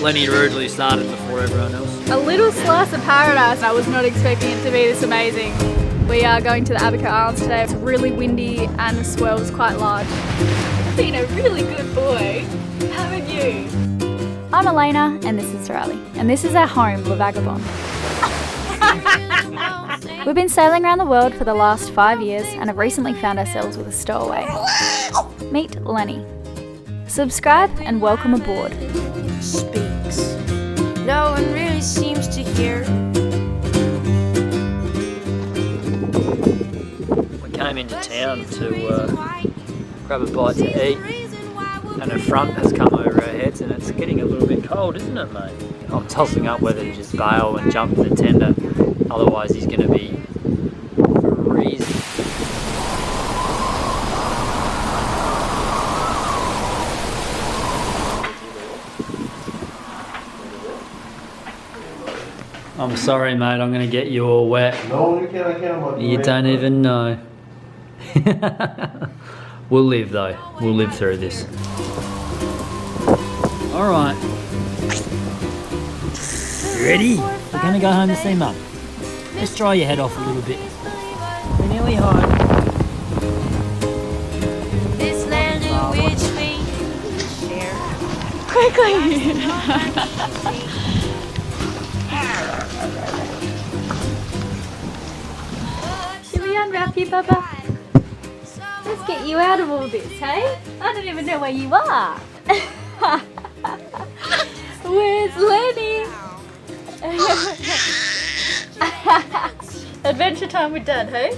Lenny rudely started before everyone else. A little slice of paradise. I was not expecting it to be this amazing. We are going to the Abaco Islands today. It's really windy and the swell is quite large. You've been a really good boy, haven't you? I'm Elayna and this is Dawley. And this is our home, Le Vagabond. We've been sailing around the world for the last 5 years and have recently found ourselves with a stowaway. Meet Lenny. Subscribe and welcome aboard. Speaks. No one really seems to hear. We came into town to grab a bite to eat, and a front has come over our heads and it's getting a little bit cold, isn't it, mate? I'm tossing up whether to just bail and jump the tender, otherwise he's going to be freezing. I'm sorry, mate, I'm going to get you all wet. No, you can't. I can't. You don't even know. We'll live, though. We'll live through this. All right. You ready? We're going to go home to see Mum. Just dry your head off a little bit. We're nearly home. This land in which we share. Quickly! Should we unwrap you, Bubba? Let's get you out of all this, hey? I don't even know where you are. Where's Lenny? Adventure time with Dad, hey?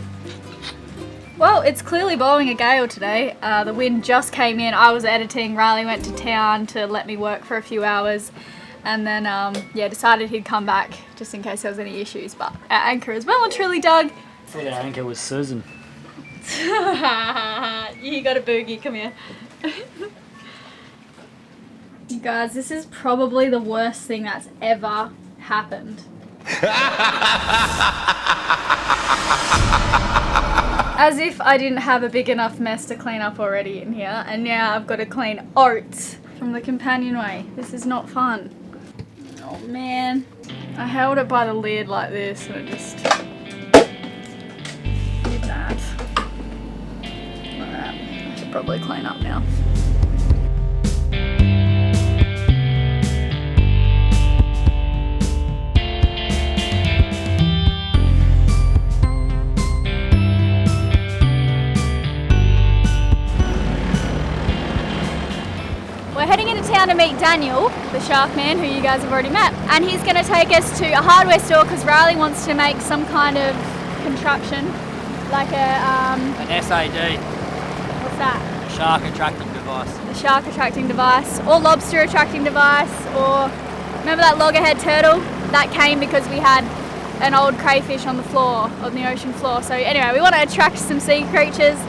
Well, it's clearly blowing a gale today. The wind just came in. I was editing. Riley went to town to let me work for a few hours. And then, decided he'd come back just in case there was any issues. But our anchor is well and truly dug. I thought our anchor was Susan. You got a boogie, come here. You guys, this is probably the worst thing that's ever happened. As if I didn't have a big enough mess to clean up already in here, and now I've got to clean oats from the companionway. This is not fun. Oh man, I held it by the lid like this and it just did that. Alright, I should probably clean up now. We're heading into town to meet Daniel, the shark man who you guys have already met, and he's going to take us to a hardware store because Riley wants to make some kind of contraption, like An SAD. What's that? Shark attracting device. A shark attracting device, or lobster attracting device, or remember that loggerhead turtle? That came because we had an old crayfish on the floor, on the ocean floor. So anyway, we want to attract some sea creatures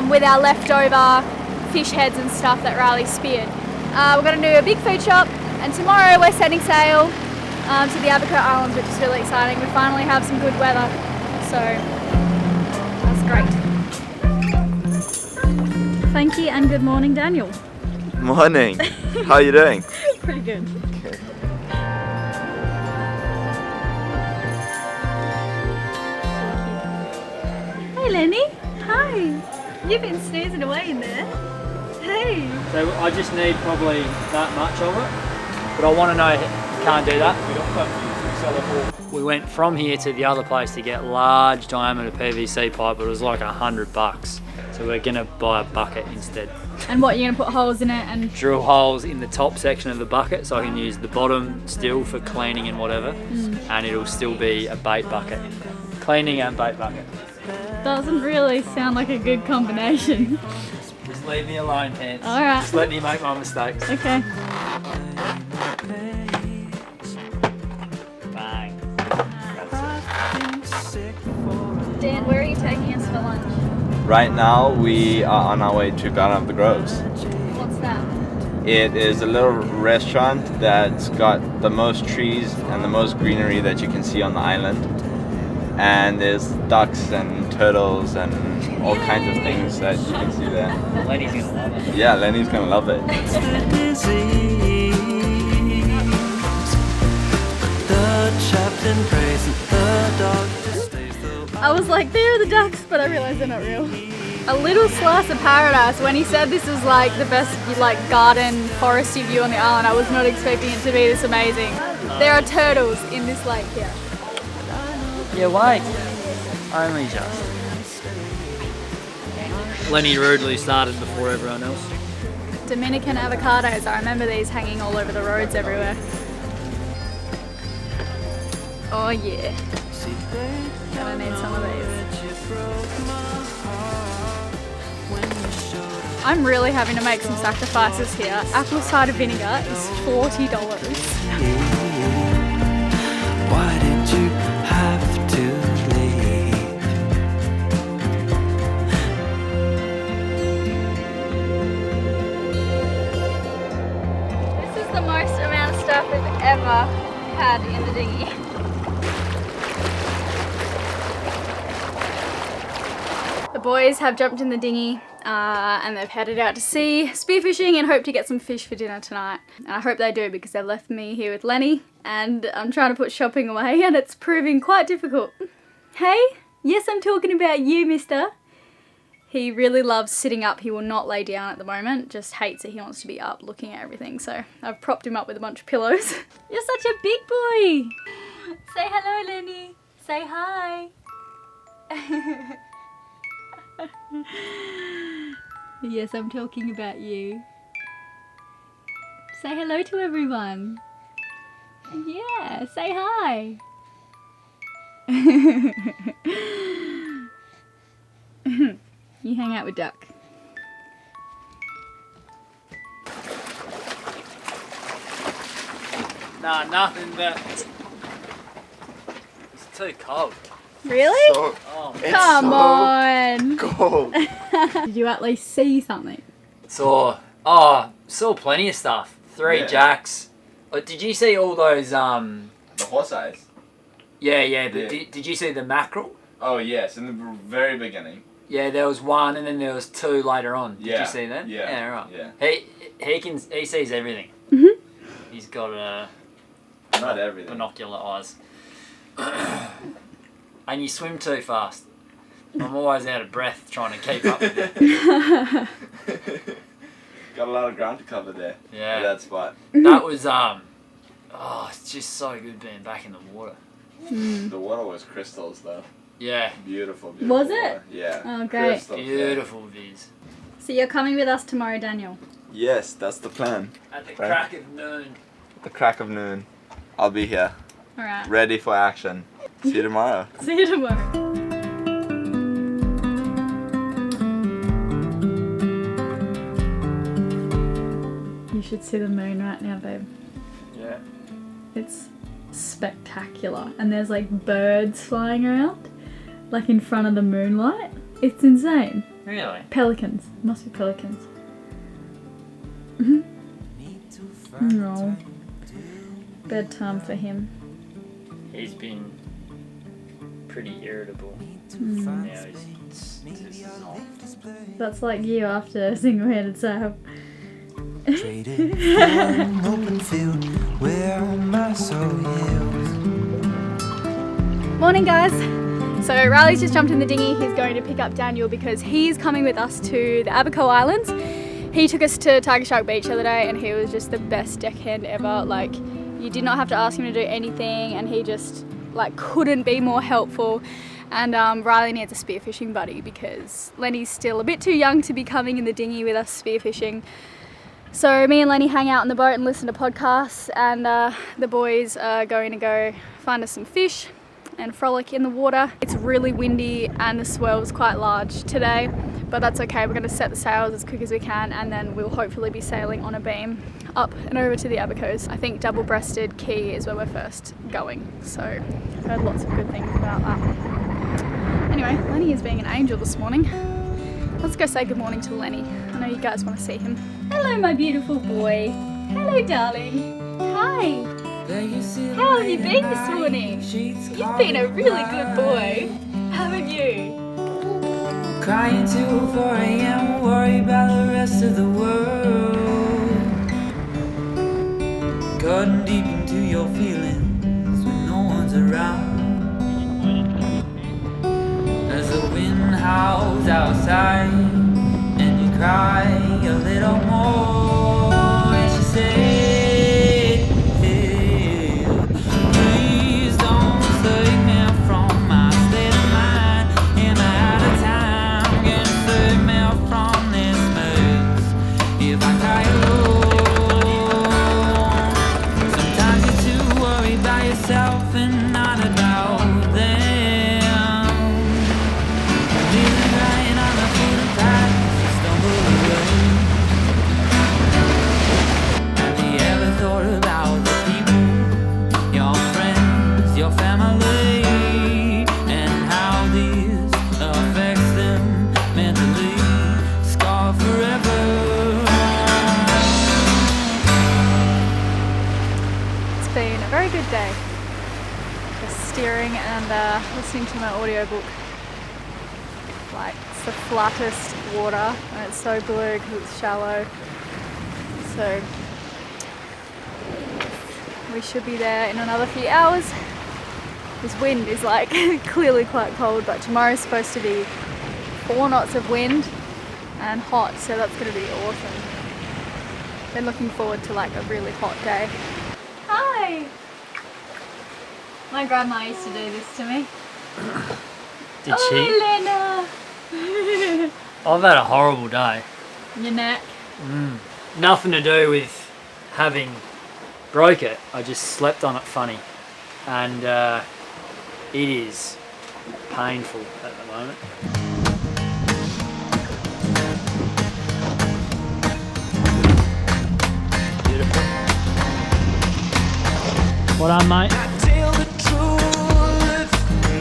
with our leftover fish heads and stuff that Riley speared. We're going to do a big food shop, and tomorrow we're setting sail to the Abaco Islands, which is really exciting. We finally have some good weather, so that's great. Thank you and good morning, Daniel. Morning. How are you doing? Pretty good. Okay. Hey Lenny, hi. You've been snoozing away in there. Hey. So I just need probably that much of it, but I want to know, you can't do that. We went from here to the other place to get large diameter PVC pipe, but it was like $100. So we're gonna buy a bucket instead. And what, you're gonna put holes in it and Drill holes in the top section of the bucket so I can use the bottom still for cleaning and whatever, and it'll still be a bait bucket. Cleaning and bait bucket. doesn't really sound like a good combination. Just leave me alone, Pants. Alright. Just let me make my mistakes. Okay. Bang. Dan, where are you taking us for lunch? Right now we are on our way to Garden of the Groves. What's that? It is a little restaurant that's got the most trees and the most greenery that you can see on the island. And there's ducks and turtles and all kinds of things that you can see there. Lenny's gonna love it. Yeah, Lenny's gonna love it. I was like, there are the ducks, but I realised they're not real. A little slice of paradise. When he said this is like the best like garden foresty view on the island, I was not expecting it to be this amazing. There are turtles in this lake here. Yeah, wait. Only just. Lenny rudely started before everyone else. Dominican avocados. I remember these hanging all over the roads everywhere. Oh yeah. Gonna need some of these. I'm really having to make some sacrifices here. Apple cider vinegar is $40. Why did you have to leave? This is the most amount of stuff we've ever had in the dinghy. The boys have jumped in the dinghy and they've headed out to sea spearfishing and hope to get some fish for dinner tonight. And I hope they do because they've left me here with Lenny and I'm trying to put shopping away and it's proving quite difficult. Hey, yes, I'm talking about you, mister. He really loves sitting up. He will not lay down at the moment, just hates it. He wants to be up looking at everything. So I've propped him up with a bunch of pillows. You're such a big boy. Say hello, Lenny. Say hi. Yes, I'm talking about you. Say hello to everyone. Yeah, say hi. You hang out with Duck. Nah, nothing but... It's too cold. Really? Oh, Come on. Cold. Did you at least see something? saw plenty of stuff. 3 jacks. Did you see all those The horse eyes. Yeah, but did you see the mackerel? Oh yes, in the very beginning. Yeah, there was 1 and then there was 2 later on. Did you see that? Yeah. Yeah, right. Yeah. He sees everything. Mhm. He's got Not everything. binocular eyes. And you swim too fast. I'm always out of breath trying to keep up with you. Got a lot of ground to cover there. Yeah. At that spot. That was it's just so good being back in the water. The water was crystals though. Yeah. Beautiful, beautiful. Was it? Water. Yeah. Oh, great. Crystals, Beautiful viz. So you're coming with us tomorrow, Daniel? Yes, that's the plan. At the Right. crack of noon. At the crack of noon, I'll be here, Alright. ready for action. See you tomorrow. See you tomorrow. You should see the moon right now, babe. Yeah. It's spectacular. And there's like birds flying around, like in front of the moonlight. It's insane. Really? Pelicans. Must be pelicans. No. Bedtime for him. He's been pretty irritable. Now he's just not. That's like you after a single-handed sale. Traded for an open field where my soul heals. Morning, guys. So Riley's just jumped in the dinghy. He's going to pick up Daniel because he's coming with us to the Abaco Islands. He took us to Tiger Shark Beach the other day and he was just the best deckhand ever. Like, you did not have to ask him to do anything and he just like couldn't be more helpful. And Riley needs a spearfishing buddy because Lenny's still a bit too young to be coming in the dinghy with us spearfishing. So me and Lenny hang out on the boat and listen to podcasts, and the boys are going to go find us some fish and frolic in the water. It's really windy and the swell's quite large today, but that's okay. We're going to set the sails as quick as we can and then we'll hopefully be sailing on a beam up and over to the Abacos. I think double-breasted Key is where we're first going, so I've heard lots of good things about that. Anyway, Lenny is being an angel this morning. Let's go say good morning to Lenny. I know you guys want to see him. Hello, my beautiful boy. Hello, darling. Hi. How have you been this morning? You've been a really good boy, haven't you? Crying till 4 a.m. Worry about the rest of the world. Cutting deep into your feelings when no one's around. howls outside, and you cry a little more. And she said, please don't save me from my state of mind. Am I out of time? Can you save me from this mess? If I cry alone, sometimes you're too worried about yourself and not about them. Living right on the foot path, you stumble away. Have you ever thought about the people, your friends, your family, and how this affects them mentally, scarred forever? It's been a very good day. Just steering and listening to my audiobook. Like, it's the flattest water and it's so blue because it's shallow. So we should be there in another few hours. This wind is like clearly quite cold, but tomorrow's supposed to be 4 knots of wind and hot, so that's going to be awesome. Been looking forward to like a really hot day. Hi! My grandma used to do this to me. Did she? Elayna! I've had a horrible day. Your neck. Nothing to do with having broke it. I just slept on it funny. And it is painful at the moment. Beautiful. What up, mate? I tell the truth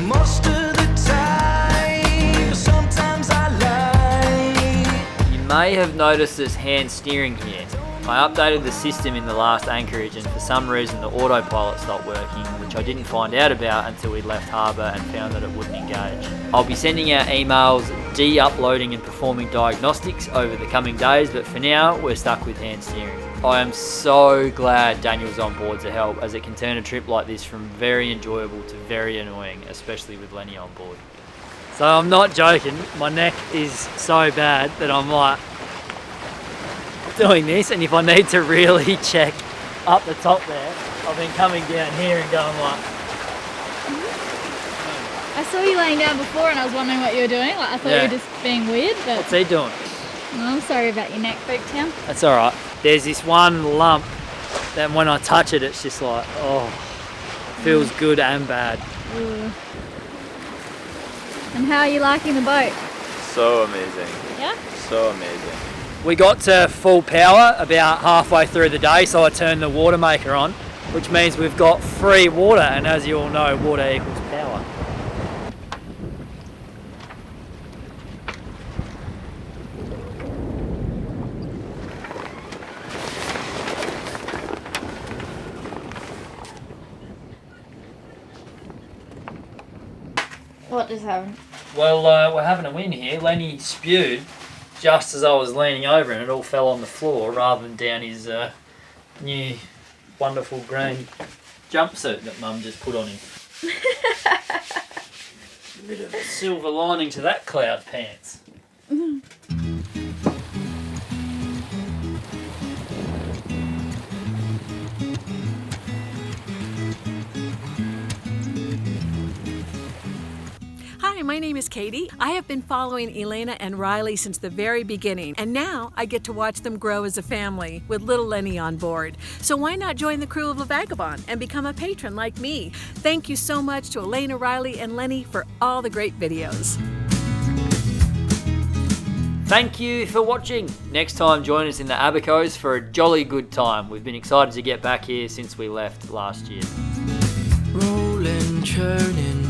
most of the time, but sometimes I lie. You may have noticed this hand steering here. I updated the system in the last anchorage and for some reason the autopilot stopped working, which I didn't find out about until we left harbour and found that it wouldn't engage. I'll be sending out emails, de-uploading and performing diagnostics over the coming days, but for now we're stuck with hand steering. I am so glad Daniel's on board to help, as it can turn a trip like this from very enjoyable to very annoying, especially with Lenny on board. So I'm not joking, my neck is so bad that I'm like doing this, and if I need to really check up the top there, I've been coming down here and going like... I saw you laying down before and I was wondering what you were doing. Like, I thought you were just being weird, but... What's he doing? Oh, I'm sorry about your neck, Booktown. That's alright. There's this one lump that when I touch it, it's just like, oh, feels good and bad. Ooh. And how are you liking the boat? So amazing. Yeah? So amazing. We got to full power about halfway through the day, so I turned the water maker on, which means we've got free water, and as you all know, water equals power. What just happened? Well, we're having a win here. Lenny spewed just as I was leaning over and it all fell on the floor rather than down his new wonderful green jumpsuit that Mum just put on him. A bit of a silver lining to that cloud pants. Hi, my name is Katie. I have been following Elayna and Riley since the very beginning, and now I get to watch them grow as a family with little Lenny on board. So why not join the crew of the Vagabond and become a patron like me? Thank you so much to Elayna, Riley, and Lenny for all the great videos. Thank you for watching. Next time, join us in the Abacos for a jolly good time. We've been excited to get back here since we left last year. Rolling, churning.